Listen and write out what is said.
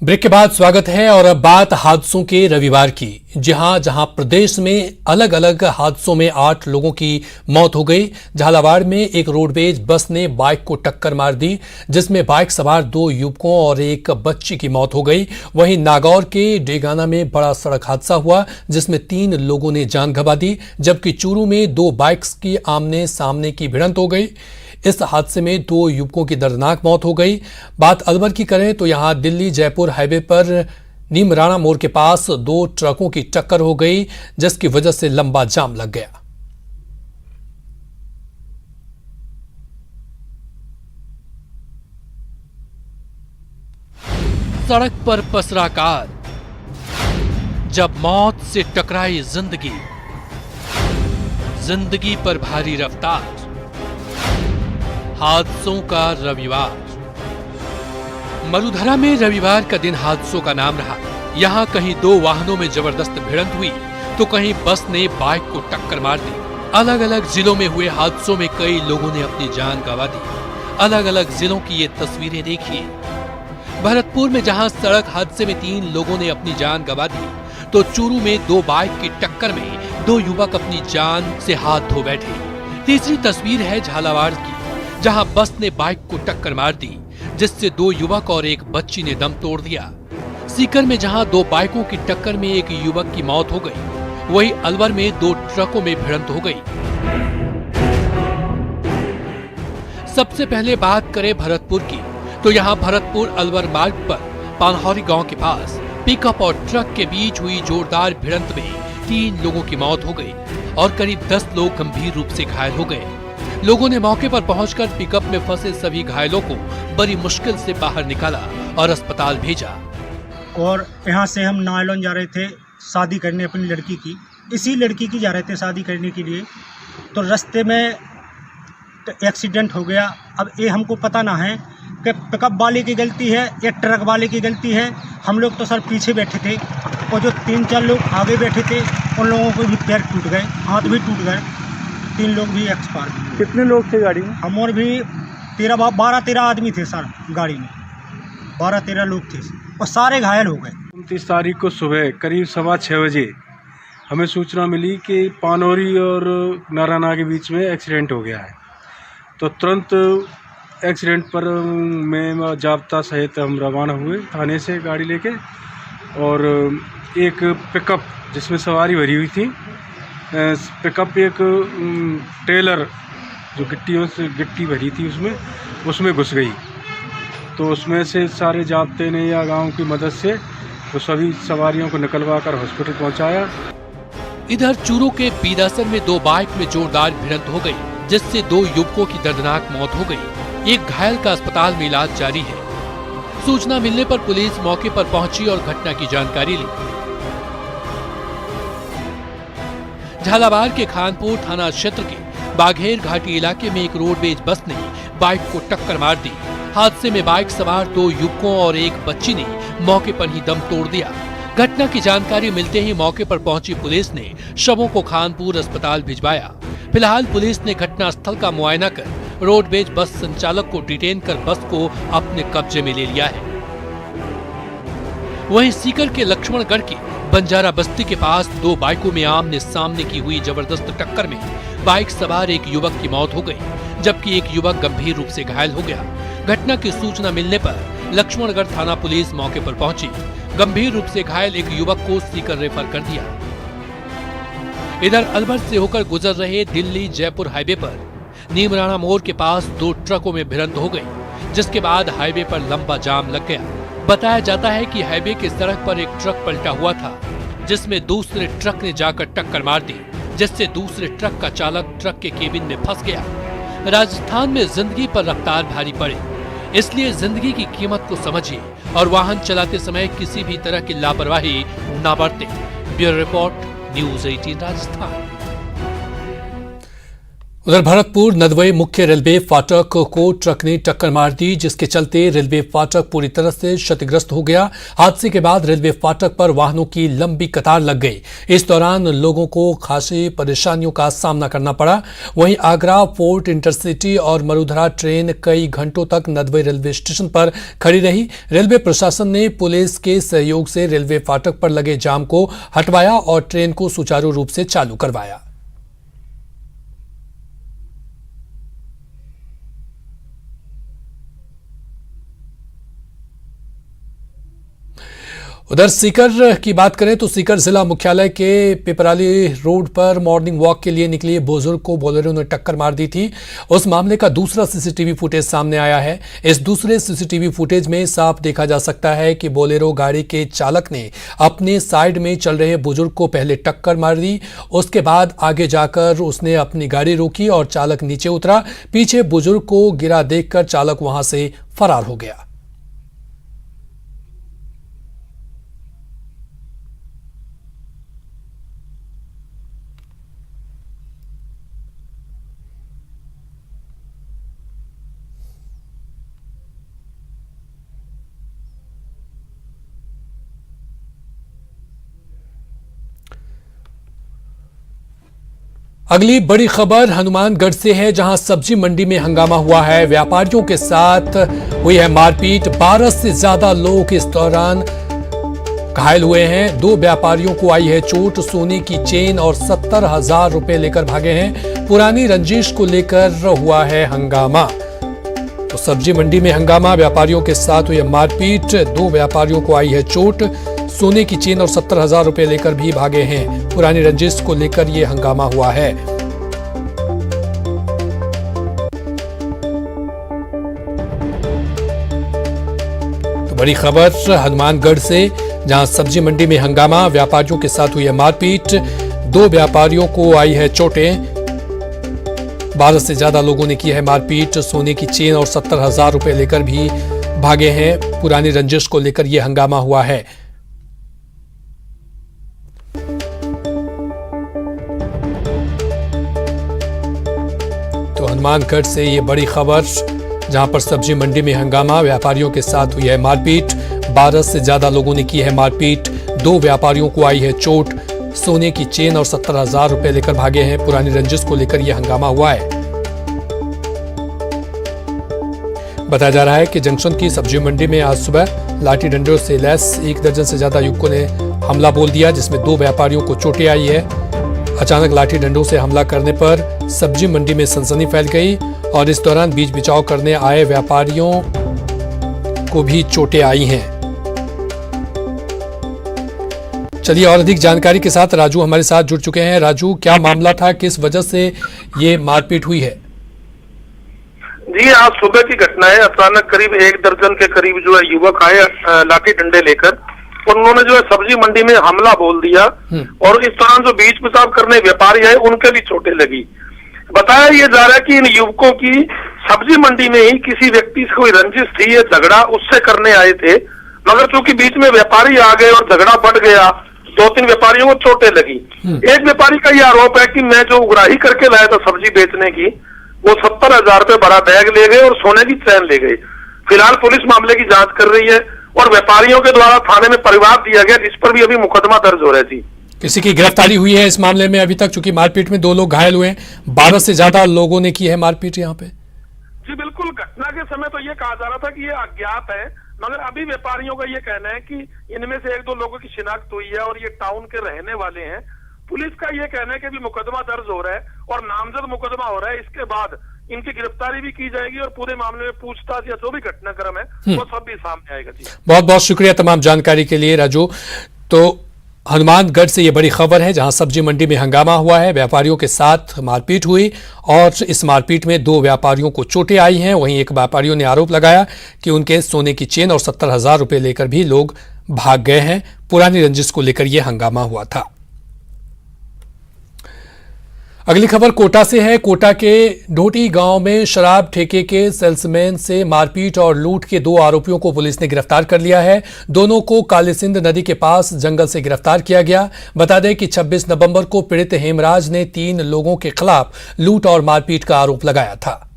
Break के बाद स्वागत है और अब बात हादसों के रविवार की। जहां प्रदेश में अलग अलग हादसों में 8 लोगों की मौत हो गई। झालावाड़ में एक रोडवेज बस ने बाइक को टक्कर मार दी, जिसमें बाइक सवार 2 युवकों और एक बच्ची की मौत हो गई। वहीं नागौर के डेगाना में बड़ा सड़क हादसा हुआ, जिसमें 3 लोगों ने जान गंवा दी, जबकि चूरू में 2 बाइक्स की आमने सामने की भिड़ंत हो गई। इस हादसे में 2 युवकों की दर्दनाक मौत हो गई। बात अलवर की करें तो यहां दिल्ली जयपुर हाईवे पर नीमराणा मोड़ के पास 2 ट्रकों की टक्कर हो गई, जिसकी वजह से लंबा जाम लग गया। सड़क पर पसरा कार, जब मौत से टकराई जिंदगी, जिंदगी पर भारी रफ्तार। हादसों का रविवार। मरुधरा में रविवार का दिन हादसों का नाम रहा। यहां कहीं 2 वाहनों में जबरदस्त भिड़ंत हुई तो कहीं बस ने बाइक को टक्कर मार दी। अलग अलग जिलों में हुए हादसों में कई लोगों ने अपनी जान गंवा दी। अलग अलग जिलों की ये तस्वीरें देखिए। भरतपुर में जहां सड़क हादसे में 3 लोगों ने अपनी जान गंवा दी, तो चूरू में 2 बाइक की टक्कर में 2 युवक अपनी जान से हाथ धो बैठे। तीसरी तस्वीर है झालावाड़ की, जहां बस ने बाइक को टक्कर मार दी, जिससे 2 युवक और एक बच्ची ने दम तोड़ दिया। सीकर में जहां 2 बाइकों की टक्कर में एक युवक की मौत हो गई, वहीं अलवर में 2 ट्रकों में भिड़ंत हो गई। सबसे पहले बात करें भरतपुर की, तो यहां भरतपुर अलवर मार्ग पर पानहौरी गांव के पास पिकअप और ट्रक के बीच हुई जोरदार भिड़ंत में 3 लोगों की मौत हो गई और करीब 10 लोग गंभीर रूप से घायल हो गए। लोगों ने मौके पर पहुंचकर पिकअप में फंसे सभी घायलों को बड़ी मुश्किल से बाहर निकाला और अस्पताल भेजा। और यहाँ से हम नायलॉन जा रहे थे शादी करने अपनी लड़की की, इसी लड़की की जा रहे थे शादी करने के लिए, तो रास्ते में एक्सीडेंट हो गया। अब ये हमको पता ना है कि पिकअप वाले की गलती है या ट्रक वाले की गलती है। हम लोग तो सर पीछे बैठे थे और जो 3-4 लोग आगे बैठे थे उन लोगों को भी पैर टूट गए, हाथ भी टूट गए। 3 लोग भी एक्सपायर। कितने लोग थे गाड़ी में? हम और भी 12-13 आदमी थे सर गाड़ी में, 12-13 लोग थे और सारे घायल हो गए। 29 तारीख को सुबह करीब 6:15 बजे हमें सूचना मिली कि पानौरी और नारायणा के बीच में एक्सीडेंट हो गया है। तो तुरंत एक्सीडेंट पर में जाब्ता सहित हम रवाना हुए थाने से गाड़ी लेके, और एक पिकअप जिसमें सवारी भरी हुई थी, पिकअप एक ट्रेलर जो गिट्टियों से गिट्टी भरी थी उसमें घुस गई। तो उसमें से सारे जाब्ते ने या गांव की मदद से तो सभी सवारियों को निकलवा कर हॉस्पिटल पहुंचाया। इधर चूरू के बीदासन में 2 बाइक में जोरदार भिड़ंत हो गई, जिससे 2 युवकों की दर्दनाक मौत हो गई। एक घायल का अस्पताल में इलाज जारी है। सूचना मिलने पर पुलिस मौके पर पहुंची और घटना की जानकारी ली। झालावाड़ के खानपुर थाना क्षेत्र के बाघेर घाटी इलाके में एक रोडवेज बस ने बाइक को टक्कर मार दी। हादसे में बाइक सवार 2 युवकों और एक बच्ची ने मौके पर ही दम तोड़ दिया। घटना की जानकारी मिलते ही मौके पर पहुंची पुलिस ने शवों को खानपुर अस्पताल भिजवाया। फिलहाल पुलिस ने घटनास्थल का मुआयना कर रोडवेज बस संचालक को डिटेन कर बस को अपने कब्जे में ले लिया है। वहीं सीकर के लक्ष्मणगढ़ की बंजारा बस्ती के पास 2 बाइकों में आमने सामने की हुई जबरदस्त टक्कर में बाइक सवार एक युवक की मौत हो गई, जबकि एक युवक गंभीर रूप से घायल हो गया। घटना की सूचना मिलने पर लक्ष्मणगढ़ थाना पुलिस मौके पर पहुंची। गंभीर रूप से घायल एक युवक को सीकर रेफर कर दिया। इधर अलवर से होकर गुजर रहे दिल्ली जयपुर हाईवे पर नीमराणा मोड़ के पास 2 ट्रकों में भिड़ंत हो गई, जिसके बाद हाईवे पर लंबा जाम लग गया। बताया जाता है कि हाईवे की सड़क पर एक ट्रक पलटा हुआ था, जिसमें दूसरे ट्रक ने जाकर टक्कर मार दी, जिससे दूसरे ट्रक का चालक ट्रक के केबिन में फंस गया। राजस्थान में जिंदगी पर रफ्तार भारी पड़े, इसलिए जिंदगी की कीमत को समझिए और वाहन चलाते समय किसी भी तरह की लापरवाही न बरतें। Bureau report, news 18 Rajasthan. उधर भरतपुर नदवई मुख्य रेलवे फाटक को ट्रक ने टक्कर मार दी, जिसके चलते रेलवे फाटक पूरी तरह से क्षतिग्रस्त हो गया। हादसे के बाद रेलवे फाटक पर वाहनों की लंबी कतार लग गई। इस दौरान लोगों को खासी परेशानियों का सामना करना पड़ा। वहीं आगरा फोर्ट इंटरसिटी और मरुधरा ट्रेन कई घंटों तक नदवई रेलवे स्टेशन पर खड़ी रही। रेलवे प्रशासन ने पुलिस के सहयोग से रेलवे फाटक पर लगे जाम को हटवाया और ट्रेन को सुचारू रूप से चालू करवाया। उधर सीकर की बात करें तो सीकर जिला मुख्यालय के पिपराली रोड पर मॉर्निंग वॉक के लिए निकली बुजुर्ग को बोलेरो ने टक्कर मार दी थी। उस मामले का दूसरा सीसीटीवी फुटेज सामने आया है। इस दूसरे सीसीटीवी फुटेज में साफ देखा जा सकता है कि बोलेरो गाड़ी के चालक ने अपने साइड में चल रहे बुजुर्ग को पहले टक्कर मार दी। उसके बाद आगे जाकर उसने अपनी गाड़ी रोकी और चालक नीचे उतरा। पीछे बुजुर्ग को गिरा देखकर चालक वहां से फरार हो गया। अगली बड़ी खबर हनुमानगढ़ से है, जहां सब्जी मंडी में हंगामा हुआ है। व्यापारियों के साथ हुई है मारपीट। 12 से ज्यादा लोग इस दौरान घायल हुए हैं। 2 व्यापारियों को आई है चोट। सोने की चेन और 70,000 रुपए लेकर भागे हैं। पुरानी रंजिश को लेकर हुआ है हंगामा। तो सब्जी मंडी में हंगामा, व्यापारियों के साथ हुई मारपीट। 2 व्यापारियों को आई है चोट। सोने की चेन और 70,000 रुपए लेकर भी भागे हैं। पुरानी रंजिश को लेकर यह हंगामा हुआ है। तो बड़ी खबर हनुमानगढ़ से, जहां सब्जी मंडी में हंगामा, व्यापारियों के साथ हुई है मारपीट। 2 व्यापारियों को आई है चोटें। 12 से ज्यादा लोगों ने की है मारपीट। सोने की चेन और 70,000 रुपए लेकर भी भागे हैं। पुरानी रंजिश को लेकर यह हंगामा हुआ है। तो हनुमानगढ़ से ये बड़ी खबर, जहां पर सब्जी मंडी में हंगामा, व्यापारियों के साथ हुई है मारपीट। 12 से ज्यादा लोगों ने की है मारपीट। 2 व्यापारियों को आई है चोट। सोने की चेन और 70,000 रुपए लेकर भागे हैं। पुरानी रंजिश को लेकर यह हंगामा हुआ है। बताया जा रहा है कि जंक्शन की सब्जी मंडी में आज सुबह लाठी डंडों से लैस 1 दर्जन से ज्यादा युवकों ने हमला बोल दिया, जिसमें 2 व्यापारियों को चोटें आई है। अचानक लाठी डंडों से हमला करने पर सब्जी मंडी में सनसनी फैल गई और इस दौरान बीच बिचाव करने आए व्यापारियों को भी चोटें आई हैं। चलिए और अधिक जानकारी के साथ राजू हमारे साथ जुड़ चुके हैं। राजू, क्या मामला था, किस वजह से ये मारपीट हुई है? जी, आज सुबह की घटना है। अचानक करीब 1 दर्जन के करीब जो है युवक आए लाठी डंडे लेकर, और उन्होंने जो है सब्जी मंडी में हमला बोल दिया। और इस दौरान जो बीच बिचाव करने व्यापारी आए उनके भी चोटें लगी। बताया ये जा रहा है कि इन युवकों की सब्जी मंडी में ही किसी व्यक्ति से कोई रंजिश थी, ये झगड़ा उससे करने आए थे, मगर चूंकि बीच में व्यापारी आ गए और झगड़ा बढ़ गया, 2-3 व्यापारियों को चोटें लगी। एक व्यापारी का ये आरोप है कि मैं जो उगराही करके लाया था सब्जी बेचने की, वो 70,000 रुपए बड़ा बैग ले गए और सोने की चैन ले गए। फिलहाल पुलिस मामले की जांच कर रही है और व्यापारियों के द्वारा थाने में परिवार दिया गया, जिस पर भी अभी मुकदमा दर्ज हो रहा है। जी, किसी की गिरफ्तारी हुई है इस मामले में अभी तक? चूंकि मारपीट में 2 लोग घायल हुए हैं, 12 से ज्यादा लोगों ने की है मारपीट यहाँ पे। जी बिल्कुल, घटना के समय तो ये कहा जा रहा था कि ये अज्ञात है, मगर अभी व्यापारियों का ये कहना है कि इनमें से 1-2 लोगों की शिनाख्त हुई है और ये टाउन के रहने वाले हैं। पुलिस का ये कहना है कि अभी मुकदमा दर्ज हो रहा है और नामजद मुकदमा हो रहा है। इसके बाद इनकी गिरफ्तारी भी की जाएगी और पूरे मामले में पूछताछ या जो भी घटनाक्रम है वो सब भी सामने आएगा। जी, बहुत बहुत शुक्रिया तमाम जानकारी के लिए राजू। तो हनुमानगढ़ से ये बड़ी खबर है, जहां सब्जी मंडी में हंगामा हुआ है, व्यापारियों के साथ मारपीट हुई और इस मारपीट में 2 व्यापारियों को चोटें आई हैं। वहीं एक व्यापारियों ने आरोप लगाया कि उनके सोने की चेन और 70,000 रुपए लेकर भी लोग भाग गए हैं। पुरानी रंजिश को लेकर यह हंगामा हुआ था। अगली खबर कोटा से है। कोटा के ढोटी गांव में शराब ठेके के सेल्समैन से मारपीट और लूट के 2 आरोपियों को पुलिस ने गिरफ्तार कर लिया है। दोनों को काली सिंध नदी के पास जंगल से गिरफ्तार किया गया। बता दें कि 26 नवंबर को पीड़ित हेमराज ने 3 लोगों के खिलाफ लूट और मारपीट का आरोप लगाया था।